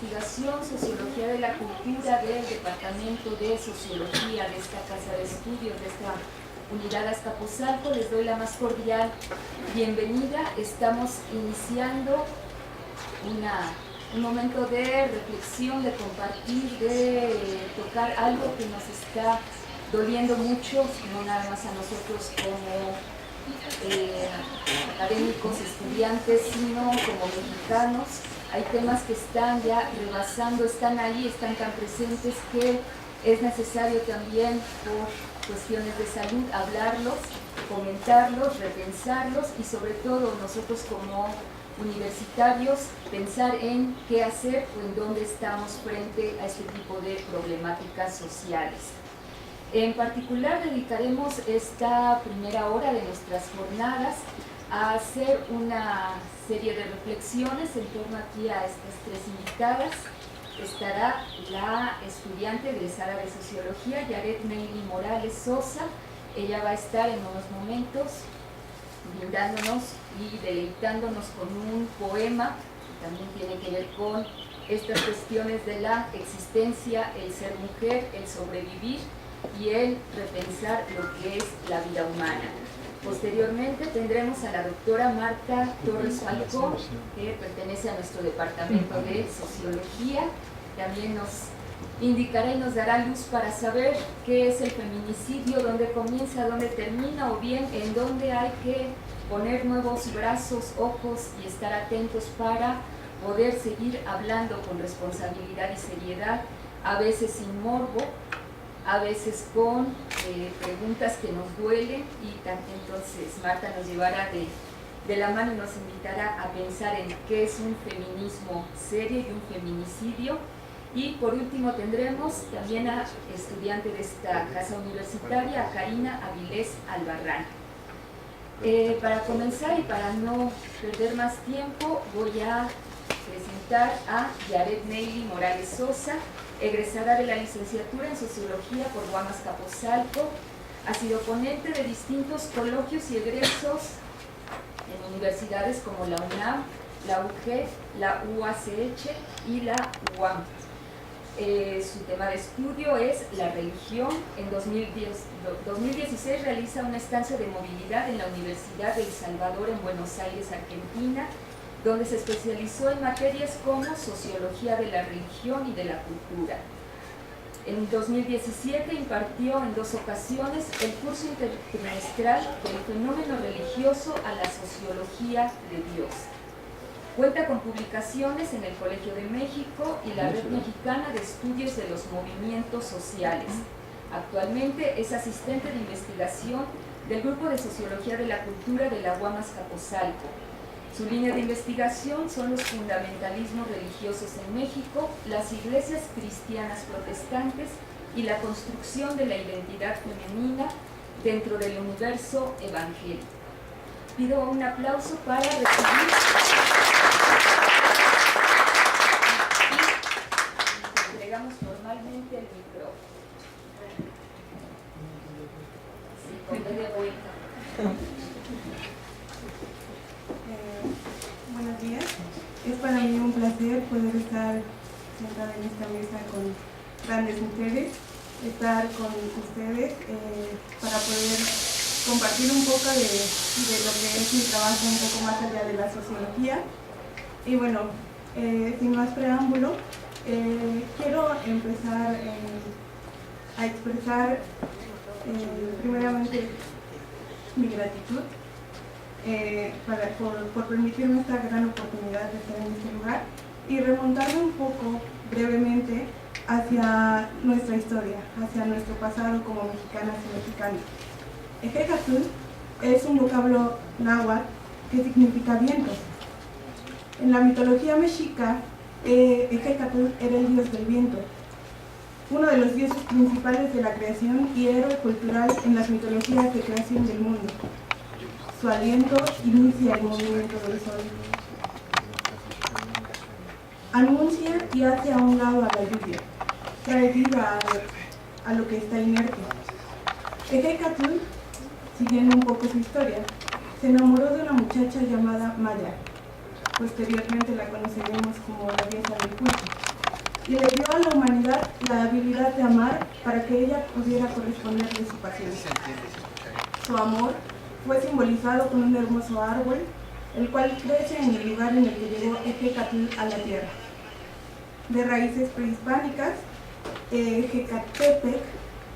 investigación, Sociología de la Cultura del Departamento de Sociología de esta Casa de Estudios, de esta Unidad Azcapotzalco. Les doy la más cordial bienvenida. Estamos iniciando un momento de reflexión, de compartir, de tocar algo que nos está doliendo mucho, no nada más a nosotros como académicos, estudiantes, sino como mexicanos. Hay temas que están ya rebasando, están ahí, están tan presentes que es necesario también, por cuestiones de salud, hablarlos, comentarlos, repensarlos y sobre todo nosotros como universitarios pensar en qué hacer o en dónde estamos frente a este tipo de problemáticas sociales. En particular dedicaremos esta primera hora de nuestras jornadas a hacer una serie de reflexiones en torno aquí a estas tres invitadas. Estará la estudiante egresada de Sociología, Yaret Neily Morales Sosa. Ella va a estar en unos momentos brindándonos y deleitándonos con un poema que también tiene que ver con estas cuestiones de la existencia, el ser mujer, el sobrevivir y el repensar lo que es la vida humana. Posteriormente tendremos a la doctora Marta Torres Falcón, que pertenece a nuestro departamento de Sociología. También nos indicará y nos dará luz para saber qué es el feminicidio, dónde comienza, dónde termina, o bien en dónde hay que poner nuevos brazos, ojos y estar atentos para poder seguir hablando con responsabilidad y seriedad, a veces sin morbo, a veces con preguntas que nos duelen, y entonces Marta nos llevará de la mano y nos invitará a pensar en qué es un feminismo serio y un feminicidio. Y por último tendremos también a estudiante de esta casa universitaria, a Karina Avilés Albarrán. Para comenzar y para no perder más tiempo, voy a presentar a Yaret Neily Morales Sosa, egresada de la licenciatura en Sociología por UAM Azcapotzalco. Ha sido ponente de distintos coloquios y egresos en universidades como la UNAM, la UG, la UACH y la UAM. Su tema de estudio es la religión. En 2016 realiza una estancia de movilidad en la Universidad de El Salvador en Buenos Aires, Argentina, donde se especializó en materias como sociología de la religión y de la cultura. En 2017 impartió en 2 ocasiones el curso intertrimestral del fenómeno religioso a la sociología de Dios. Cuenta con publicaciones en el Colegio de México y la Red Mexicana de Estudios de los Movimientos Sociales. Actualmente es asistente de investigación del Grupo de Sociología de la Cultura de la UAM Azcapotzalco. Su línea de investigación son los fundamentalismos religiosos en México, las iglesias cristianas protestantes y la construcción de la identidad femenina dentro del universo evangélico. Pido un aplauso para recibir y entregamos formalmente el micrófono. Sí, con media vuelta. Buenos días. Es para mí un placer poder estar sentada en esta mesa con grandes mujeres, estar con ustedes para poder compartir un poco de lo que es mi trabajo un poco más allá de la sociología. Y bueno, sin más preámbulo, quiero empezar a expresar primeramente mi gratitud por permitirme esta gran oportunidad de estar en este lugar y remontarme un poco brevemente hacia nuestra historia, hacia nuestro pasado como mexicanas y mexicanos. Ejecatl es un vocablo náhuatl que significa viento. En la mitología mexica, Ejecatl era el dios del viento, uno de los dioses principales de la creación y héroe cultural en las mitologías de creación del mundo. Su aliento inicia el movimiento del sol. Anuncia y hace a un lado a la lluvia. Trae vida a lo que está inerte. Ejecatl, siguiendo un poco su historia, se enamoró de una muchacha llamada Maya. posteriormente la conoceremos como la diosa del culto, y le dio a la humanidad la habilidad de amar para que ella pudiera corresponderle su pasión. Su amor fue simbolizado con un hermoso árbol, el cual crece en el lugar en el que llegó Ejecatl a la tierra. De raíces prehispánicas, Ejecatepec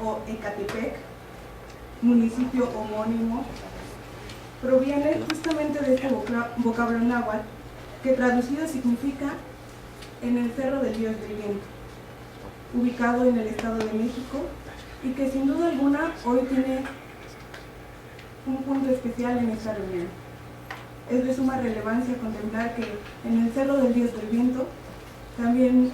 o Ecatepec, municipio homónimo, proviene justamente de este vocablo náhuatl, que traducido significa en el Cerro del Dios del Viento, ubicado en el Estado de México, y que sin duda alguna hoy tiene un punto especial en esta reunión. Es de suma relevancia contemplar que en el Cerro del Dios del Viento también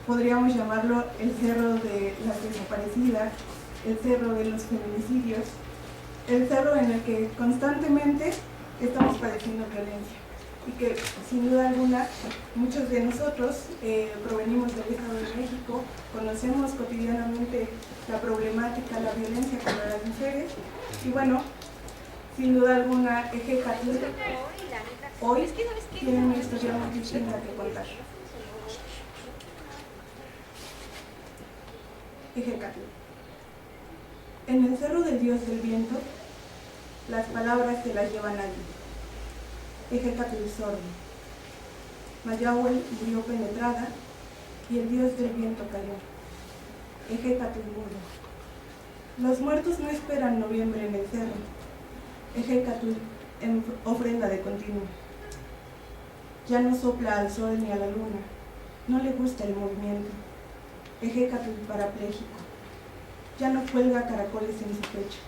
podríamos llamarlo el Cerro de las Desaparecidas, el Cerro de los Feminicidios, el cerro en el que constantemente estamos padeciendo violencia, y que sin duda alguna muchos de nosotros provenimos del Estado de México, conocemos cotidianamente la problemática, la violencia contra las mujeres, y bueno, sin duda alguna Ejecatl hoy tiene una historia muy distinta que contar. Ejecatl. En el Cerro del Dios del Viento, las palabras se las lleva nadie. Ejecatl sordo. Mayahuel murió penetrada y el Dios del Viento cayó. Ejecatl mudo. Los muertos no esperan noviembre en el cerro. Ejecatl en ofrenda de continuo. Ya no sopla al sol ni a la luna. No le gusta el movimiento. Ejecatl parapléjico. Ya no cuelga caracoles en su pecho,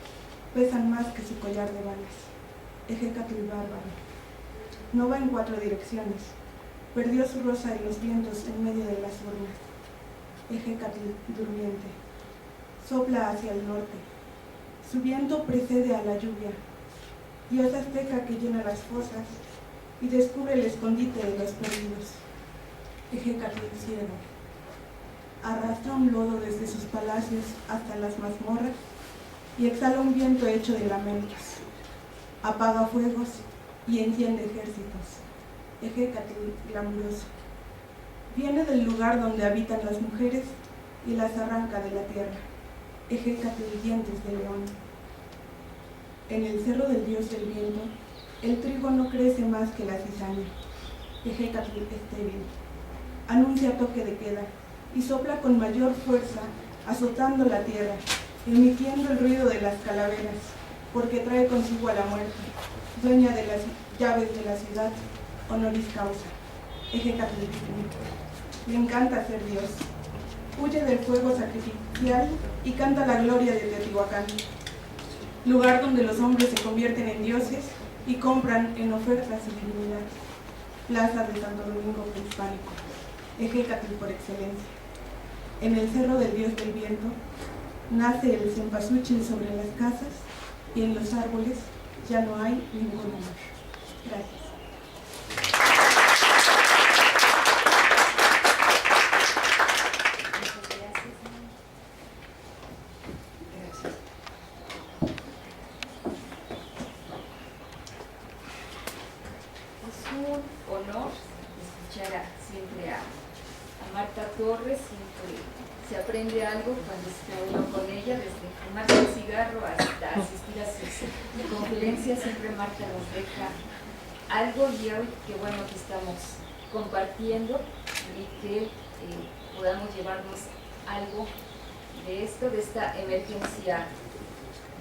pesan más que su collar de balas. Ejecatl bárbaro. No va en 4 direcciones, perdió su rosa en los vientos en medio de las urnas. Ejecatl durmiente. Sopla hacia el norte. Su viento precede a la lluvia. Dios azteca que llena las fosas y descubre el escondite de los perdidos. Ejecatl ciego. Arrastra un lodo desde sus palacios hasta las mazmorras y exhala un viento hecho de lamentos. Apaga fuegos y enciende ejércitos. Ejecatl glamuroso. Viene del lugar donde habitan las mujeres y las arranca de la tierra. Ejecatl dientes de león. En el Cerro del Dios del Viento, el trigo no crece más que la cizaña. Ejecatl estéril. Anuncia toque de queda y sopla con mayor fuerza, azotando la tierra, emitiendo el ruido de las calaveras, porque trae consigo a la muerte, dueña de las llaves de la ciudad, honoris causa. Ejecatl le encanta ser Dios. Huye del fuego sacrificial y canta la gloria de Teotihuacán, lugar donde los hombres se convierten en dioses y compran en ofertas su divinidad. Plaza de Santo Domingo prehispánico. Ejecatl por excelencia. En el Cerro del Dios del Viento nace el cempasúchil sobre las casas y en los árboles ya no hay ningún amor. Gracias. Es un honor escuchar siempre a Marta Torres. Siempre se aprende algo cuando está uno con ella, desde fumar un cigarro hasta asistir a sus conferencias. Siempre Marta nos deja algo, y hoy qué bueno que estamos compartiendo y que podamos llevarnos algo de esto, de esta emergencia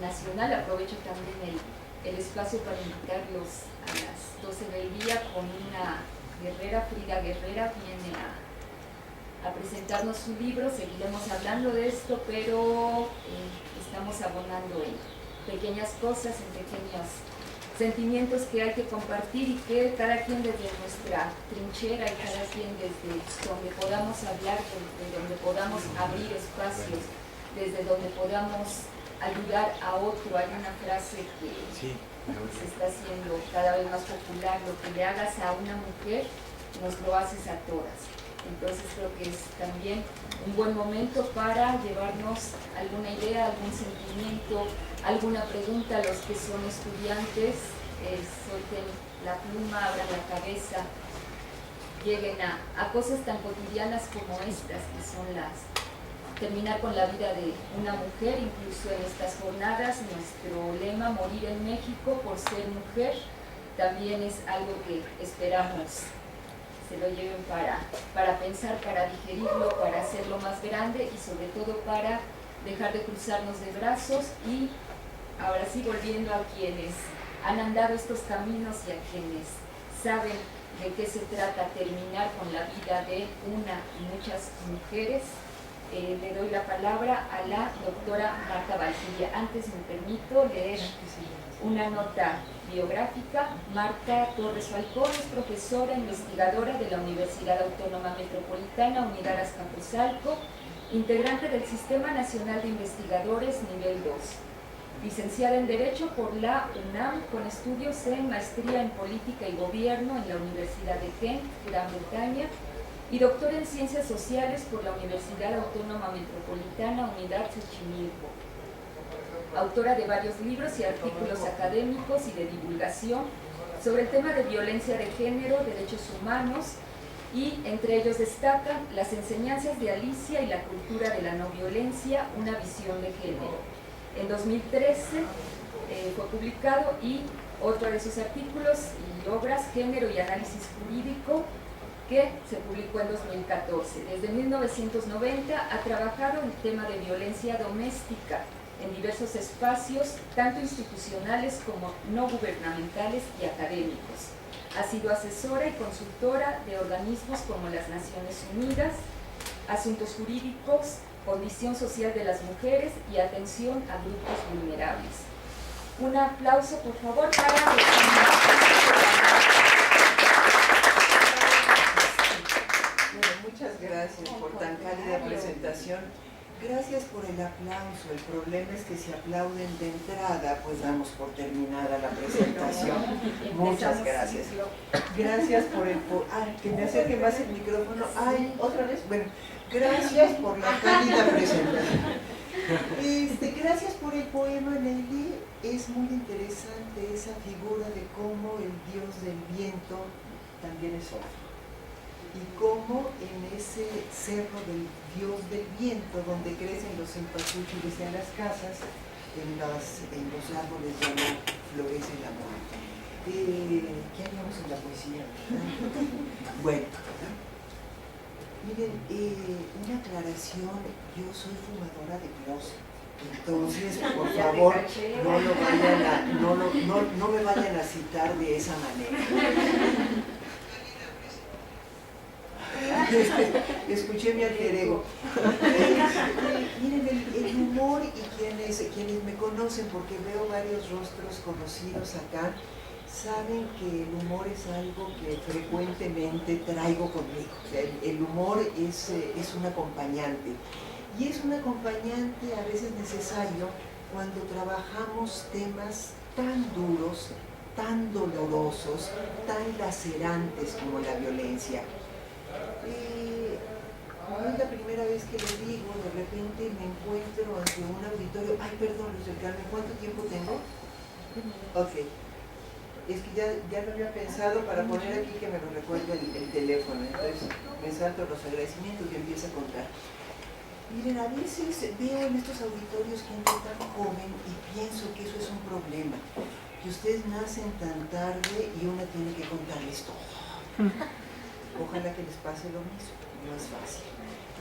nacional. Aprovecho también el espacio para invitarlos a las 12 del día con una guerrera, Frida Guerrera, viene a presentarnos su libro. Seguiremos hablando de esto, pero estamos abonando en pequeñas cosas, en pequeños sentimientos que hay que compartir, y que cada quien desde nuestra trinchera y cada quien desde donde podamos hablar, desde donde podamos abrir espacios, desde donde podamos ayudar a otro. Hay una frase que se está haciendo cada vez más popular: lo que le hagas a una mujer, nos lo haces a todas. Entonces creo que es también un buen momento para llevarnos alguna idea, algún sentimiento, alguna pregunta a los que son estudiantes suelten la pluma, abran la cabeza, lleguen a cosas tan cotidianas como estas, que son terminar con la vida de una mujer. Incluso en estas jornadas nuestro lema, morir en México por ser mujer, también es algo que esperamos se lo lleven para pensar, para digerirlo, para hacerlo más grande y sobre todo para dejar de cruzarnos de brazos. Y ahora sí, volviendo a quienes han andado estos caminos y a quienes saben de qué se trata terminar con la vida de una y muchas mujeres, le doy la palabra a la doctora Marta Valdivia. Antes me permito leer una nota biográfica. Marta Torres Falcón es profesora investigadora de la Universidad Autónoma Metropolitana Unidad Azcapotzalco, integrante del Sistema Nacional de Investigadores Nivel 2, licenciada en Derecho por la UNAM con estudios en Maestría en Política y Gobierno en la Universidad de Kent, Gran Bretaña, y doctora en Ciencias Sociales por la Universidad Autónoma Metropolitana Unidad Xochimilco. Autora de varios libros y artículos académicos y de divulgación sobre el tema de violencia de género, derechos humanos, y entre ellos destacan Las enseñanzas de Alicia y la cultura de la no violencia, una visión de género. En 2013 fue publicado, y otro de sus artículos y obras, Género y análisis jurídico, que se publicó en 2014. Desde 1990 ha trabajado en el tema de violencia doméstica en diversos espacios, tanto institucionales como no gubernamentales y académicos. Ha sido asesora y consultora de organismos como las Naciones Unidas, asuntos jurídicos, condición social de las mujeres y atención a grupos vulnerables. Un aplauso, por favor, para... Muchas gracias por tan cálida presentación. Gracias por el aplauso. El problema es que si aplauden de entrada, pues damos por terminada la presentación. Muchas gracias. Gracias por el... que me acerque más el micrófono. Ay, otra vez. Bueno, gracias por la cálida presentación. Gracias por el poema, Nelly. Es muy interesante esa figura de cómo el dios del viento también es hombre. Y cómo en ese cerro del dios del viento, donde crecen los cempasúchiles en las casas, en los árboles ya no florece el amor. ¿Qué haríamos en la poesía? Bueno, miren, una aclaración: yo soy fumadora de closet. Entonces, por favor, no me vayan a citar de esa manera. Escuché mi alter ego. Miren, el humor, y quienes me conocen, porque veo varios rostros conocidos acá, saben que el humor es algo que frecuentemente traigo conmigo. O sea, el humor es un acompañante. Y es un acompañante a veces necesario cuando trabajamos temas tan duros, tan dolorosos, tan lacerantes como la violencia. No es la primera vez que lo digo. De repente me encuentro ante un auditorio. Ay, perdón, Luz del Carmen, ¿cuánto tiempo tengo? Ok. Es que ya lo había pensado para poner aquí que me lo recuerde el teléfono. Entonces me salto los agradecimientos y empiezo a contar. Miren, a veces veo en estos auditorios gente tan joven y pienso que eso es un problema. Que ustedes nacen tan tarde y una tiene que contarles todo. Ojalá que les pase lo mismo, no es fácil.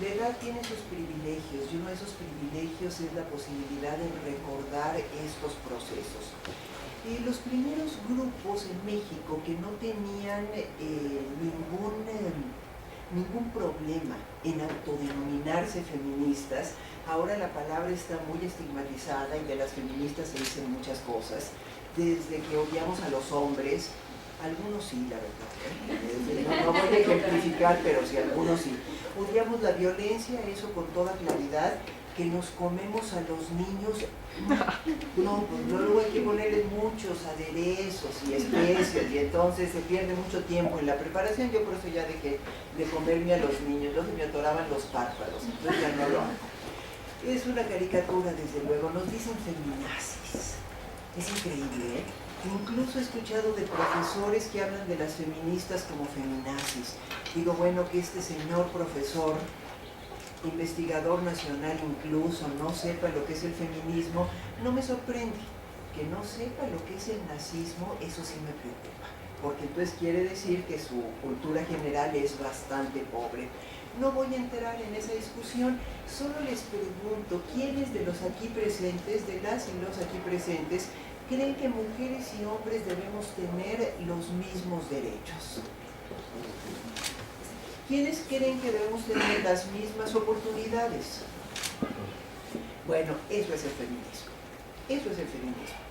La edad tiene sus privilegios, y uno de esos privilegios es la posibilidad de recordar estos procesos. Los primeros grupos en México que no tenían ningún problema en autodenominarse feministas, ahora la palabra está muy estigmatizada y de las feministas se dicen muchas cosas, desde que odiamos a los hombres. Algunos sí, la verdad. No voy a ejemplificar, pero sí, algunos sí. Odiamos la violencia, eso con toda claridad, que nos comemos a los niños. No, pues luego hay que ponerles muchos aderezos y especias, y entonces se pierde mucho tiempo en la preparación. Yo por eso ya dejé de comerme a los niños, luego se me atoraban los párpados, entonces ya no lo hago. Es una caricatura, desde luego. Nos dicen feminazis. Es increíble, ¿eh? Incluso he escuchado de profesores que hablan de las feministas como feminazis. Digo, bueno, que este señor profesor, investigador nacional incluso, no sepa lo que es el feminismo, no me sorprende. Que no sepa lo que es el nazismo, eso sí me preocupa, porque entonces quiere decir que su cultura general es bastante pobre. No voy a entrar en esa discusión, solo les pregunto, ¿quiénes de los aquí presentes, de las y los aquí presentes, creen que mujeres y hombres debemos tener los mismos derechos? ¿Quiénes creen que debemos tener las mismas oportunidades? Bueno, eso es el feminismo. Eso es el feminismo.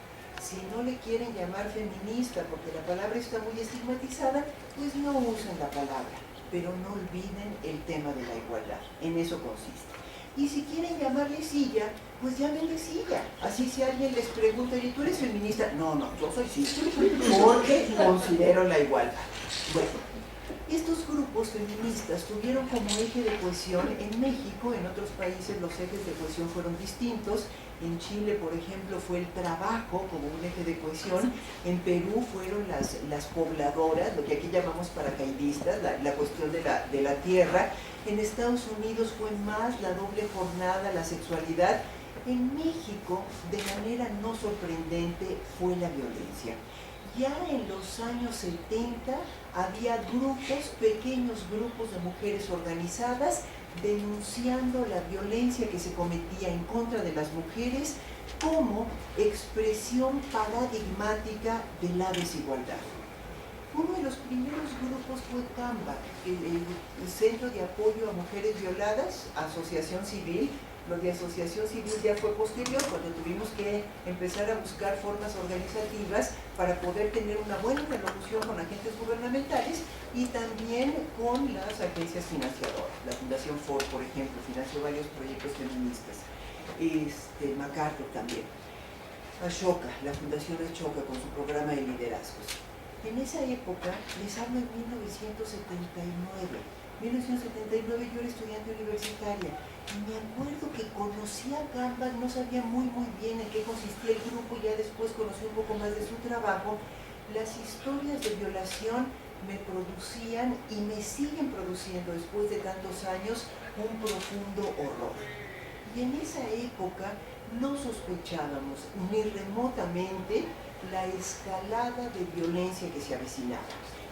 Si no le quieren llamar feminista porque la palabra está muy estigmatizada, pues no usen la palabra, pero no olviden el tema de la igualdad. En eso consiste. Y si quieren llamarle silla, pues llámenle silla. Así si alguien les pregunta, ¿y tú eres feminista? No, yo soy silla, porque considero la igualdad. Bueno, estos grupos feministas tuvieron como eje de cohesión en México, en otros países los ejes de cohesión fueron distintos. En Chile, por ejemplo, fue el trabajo como un eje de cohesión. En Perú fueron las pobladoras, lo que aquí llamamos paracaidistas, la cuestión de la tierra. En Estados Unidos fue más la doble jornada, la sexualidad. En México, de manera no sorprendente, fue la violencia. Ya en los años 70 había pequeños grupos de mujeres organizadas denunciando la violencia que se cometía en contra de las mujeres como expresión paradigmática de la desigualdad. Uno de los primeros grupos fue CAMBA, el Centro de Apoyo a Mujeres Violadas, Asociación Civil. Lo de asociación civil ya fue posterior, cuando tuvimos que empezar a buscar formas organizativas para poder tener una buena interlocución con agentes gubernamentales y también con las agencias financiadoras. La Fundación Ford, por ejemplo, financió varios proyectos feministas. MacArthur también. Ashoka, la Fundación Ashoka con su programa de liderazgos. En esa época, les hablo en 1979. 1979 yo era estudiante universitaria. Y me acuerdo que conocía a Gamba, no sabía muy bien en qué consistía el grupo, ya después conocí un poco más de su trabajo. Las historias de violación me producían y me siguen produciendo después de tantos años un profundo horror. Y en esa época no sospechábamos ni remotamente la escalada de violencia que se avecinaba.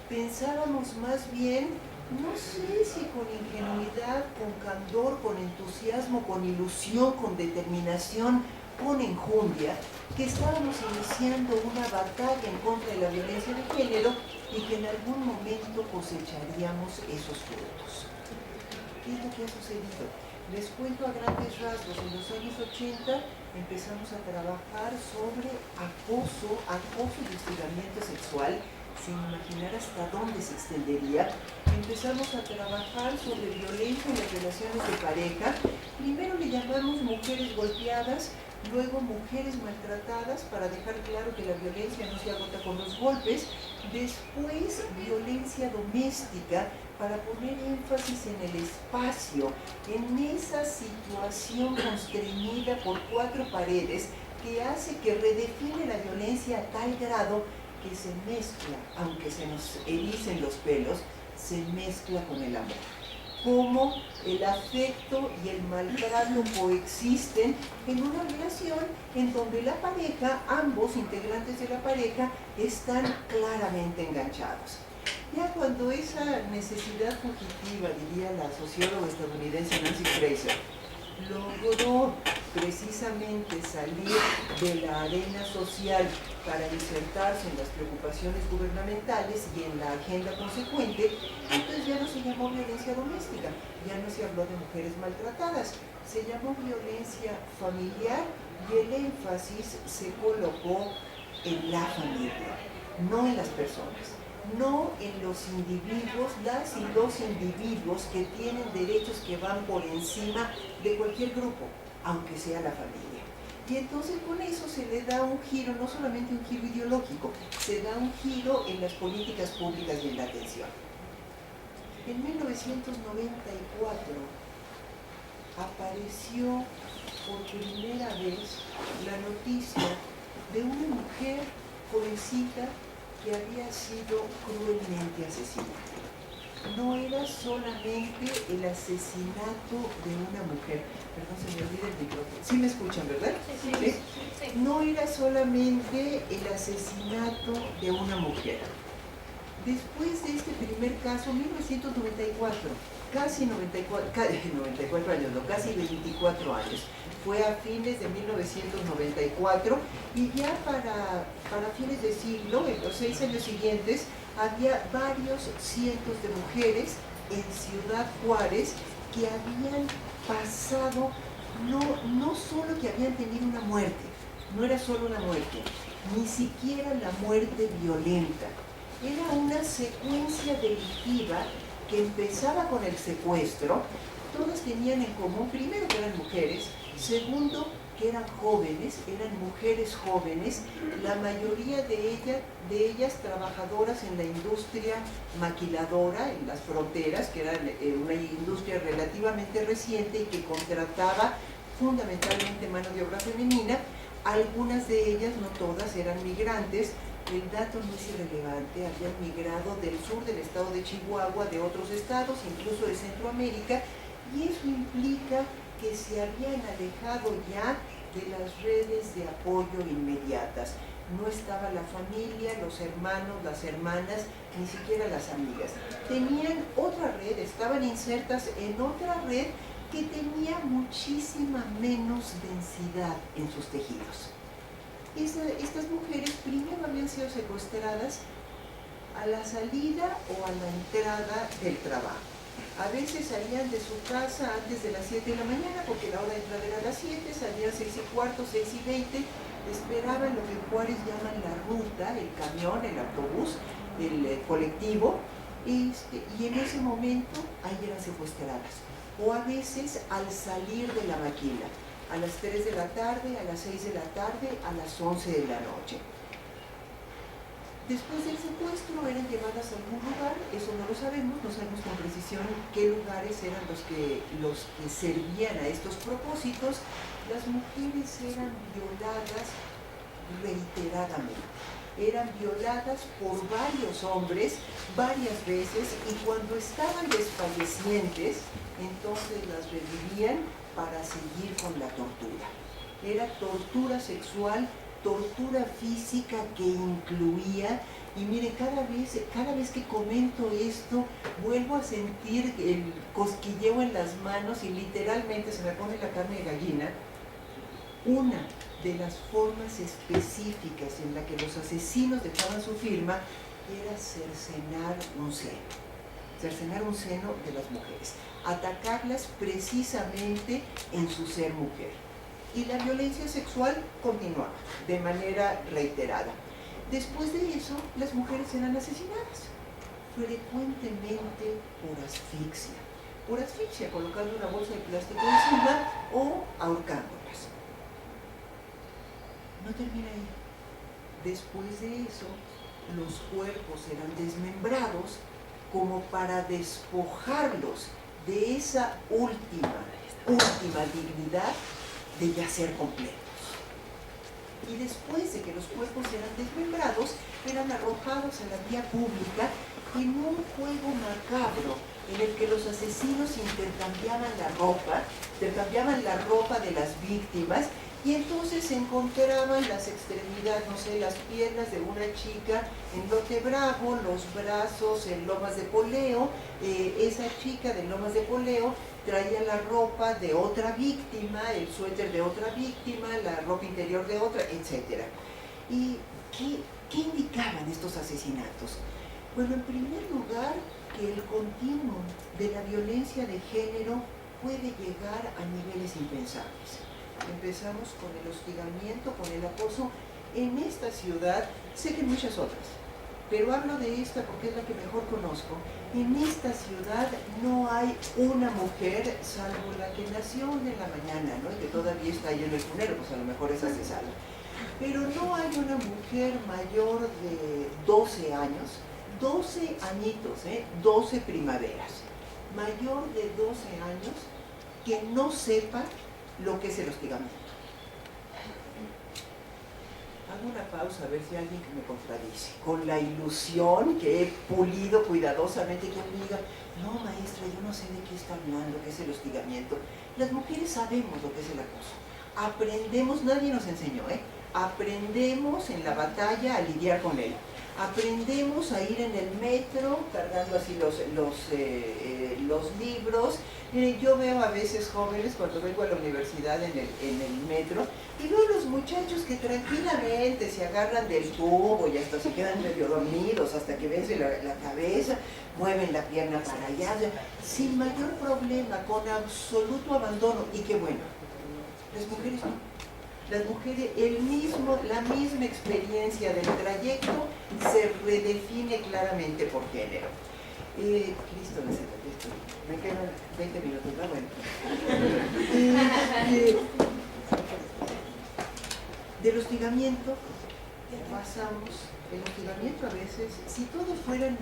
Pensábamos más bien, no sé si con ingenuidad, con candor, con entusiasmo, con ilusión, con determinación, con enjundia, que estábamos iniciando una batalla en contra de la violencia de género y que en algún momento cosecharíamos esos frutos. ¿Qué es lo que ha sucedido? Les cuento a grandes rasgos. En los años 80 empezamos a trabajar sobre acoso y hostigamiento sexual, sin imaginar hasta dónde se extendería. Empezamos a trabajar sobre violencia en las relaciones de pareja. Primero le llamamos mujeres golpeadas, luego mujeres maltratadas, para dejar claro que la violencia no se agota con los golpes. Después violencia doméstica, para poner énfasis en el espacio, en esa situación constreñida por cuatro paredes que hace que redefine la violencia a tal grado que se mezcla, aunque se nos ericen los pelos, se mezcla con el amor. Cómo el afecto y el maltrato coexisten en una relación en donde la pareja, ambos integrantes de la pareja, están claramente enganchados. Ya cuando esa necesidad fugitiva, diría la socióloga estadounidense Nancy Fraser, logró precisamente salir de la arena social para insertarse en las preocupaciones gubernamentales y en la agenda consecuente, entonces ya no se llamó violencia doméstica, ya no se habló de mujeres maltratadas, se llamó violencia familiar y el énfasis se colocó en la familia, no en las personas. No en los individuos, las y los individuos que tienen derechos que van por encima de cualquier grupo, aunque sea la familia. Y entonces con eso se le da un giro, no solamente un giro ideológico, se da un giro en las políticas públicas y en la atención. En 1994 apareció por primera vez la noticia de una mujer jovencita que había sido cruelmente asesinada. No era solamente el asesinato de una mujer. Perdón, se me olvida el micrófono. ¿Sí me escuchan, verdad? Sí. No era solamente el asesinato de una mujer. Después de este primer caso, 1994, casi 94 años, no, casi 24 años, fue a fines de 1994 y ya para fines de siglo, en los 6 años siguientes, había varios cientos de mujeres en Ciudad Juárez que habían pasado, no solo que habían tenido una muerte, no era solo una muerte, ni siquiera la muerte violenta. Era una secuencia delictiva que empezaba con el secuestro. Todas tenían en común, primero, que eran mujeres, segundo, que eran jóvenes, eran mujeres jóvenes, la mayoría de ellas trabajadoras en la industria maquiladora, en las fronteras, que era una industria relativamente reciente y que contrataba fundamentalmente mano de obra femenina. Algunas de ellas, no todas, eran migrantes. El dato no es irrelevante, habían migrado del sur del estado de Chihuahua, de otros estados, incluso de Centroamérica, y eso implica que se habían alejado ya de las redes de apoyo inmediatas. No estaba la familia, los hermanos, las hermanas, ni siquiera las amigas. Tenían otra red, estaban insertas en otra red que tenía muchísima menos densidad en sus tejidos. Estas mujeres primero habían sido secuestradas a la salida o a la entrada del trabajo. A veces salían de su casa antes de las 7 de la mañana, porque la hora de entrada era a las 7, salían 6:15, 6:20, esperaban lo que en Juárez llaman la ruta, el camión, el autobús, el colectivo, y en ese momento ahí eran secuestradas. O a veces al salir de la maquila, a las 3 de la tarde, a las 6 de la tarde, a las 11 de la noche. Después del secuestro eran llevadas a algún lugar, eso no lo sabemos, no sabemos con precisión qué lugares eran los que servían a estos propósitos. Las mujeres eran violadas reiteradamente. Eran violadas por varios hombres varias veces, y cuando estaban desfallecientes, entonces las revivían para seguir con la tortura. Era tortura sexual, tortura física que incluía, y mire, cada vez que comento esto, vuelvo a sentir el cosquilleo en las manos y literalmente se me pone la carne de gallina. Una de las formas específicas en la que los asesinos dejaban su firma era cercenar un seno de las mujeres, atacarlas precisamente en su ser mujer. Y la violencia sexual continuaba de manera reiterada. Después de eso, las mujeres eran asesinadas, frecuentemente por asfixia, colocando una bolsa de plástico encima o ahorcándolas. No termina ahí. Después de eso, los cuerpos eran desmembrados como para despojarlos de esa última dignidad de yacer completos. Y después de que los cuerpos eran desmembrados, eran arrojados a la vía pública en un juego macabro en el que los asesinos intercambiaban la ropa de las víctimas, y entonces se encontraban las extremidades, no sé, las piernas de una chica en Lote Bravo, los brazos en Lomas de Poleo. Esa chica de Lomas de Poleo traía la ropa de otra víctima, el suéter de otra víctima, la ropa interior de otra, etc. ¿Y qué indicaban estos asesinatos? Bueno, en primer lugar, que el continuum de la violencia de género puede llegar a niveles impensables. Empezamos con el hostigamiento, con el acoso en esta ciudad, sé que en muchas otras, pero hablo de esta porque es la que mejor conozco. En esta ciudad no hay una mujer, salvo la que nació en la mañana, ¿no? Y que todavía está ahí en el cunero, pues a lo mejor esa se salva. Pero no hay una mujer mayor de 12 años, 12 añitos, 12 primaveras, mayor de 12 años, que no sepa lo que es el hostigamiento. Hago una pausa a ver si hay alguien que me contradice. Con la ilusión que he pulido cuidadosamente, que me diga, no maestra, yo no sé de qué está hablando, qué es el hostigamiento. Las mujeres sabemos lo que es el acoso. Aprendemos, nadie nos enseñó, aprendemos en la batalla a lidiar con él. Aprendemos a ir en el metro cargando así los libros. Yo veo a veces jóvenes cuando vengo a la universidad en el metro y veo a los muchachos que tranquilamente se agarran del tubo y hasta se quedan medio dormidos hasta que vence la cabeza, mueven la pierna para allá, sin mayor problema, con absoluto abandono. Y qué bueno, las mujeres no. Las mujeres, la misma experiencia del trayecto se redefine claramente por género. Cristo, me quedan 20 minutos, ¿no? Bueno. Del hostigamiento pasamos, el hostigamiento a veces, si todos fueran